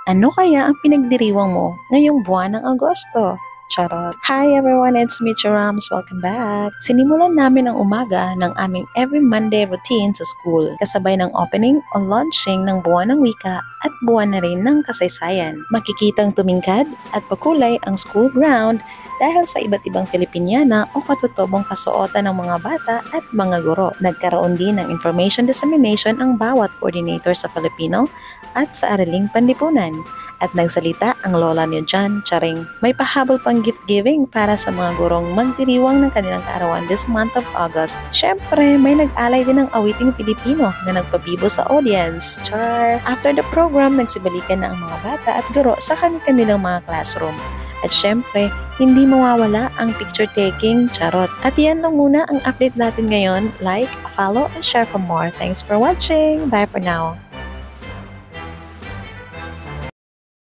Ano kaya ang pinagdiriwang mo ngayong buwan ng Agosto? Charot. Hi everyone, it's me, Rams. Welcome back. Sinimulan namin ang umaga ng aming every Monday routine sa school, kasabay ng opening o launching ng buwan ng wika at buwan na rin ng kasaysayan. Makikitang tumingkad at pakulay ang school ground dahil sa iba't ibang Filipiniana o katutubong kasuotan ng mga bata at mga guro. Nagkaroon din ng information dissemination ang bawat coordinator sa Filipino at sa Araling Panlipunan. At nagsalita ang lola ni John Charing. May pahabol pang gift giving para sa mga gurong magdiriwang ng kanilang kaarawan this month of August. Syempre, may nag-alay din ng awiting Pilipino na nagpabibo sa audience. Char! After the program, nagsibalikan na ang mga bata at guro sa kanilang mga classroom. At syempre, hindi mawawala ang picture taking, charot. At yan lang muna ang update natin ngayon. Like, follow, and share for more. Thanks for watching. Bye for now.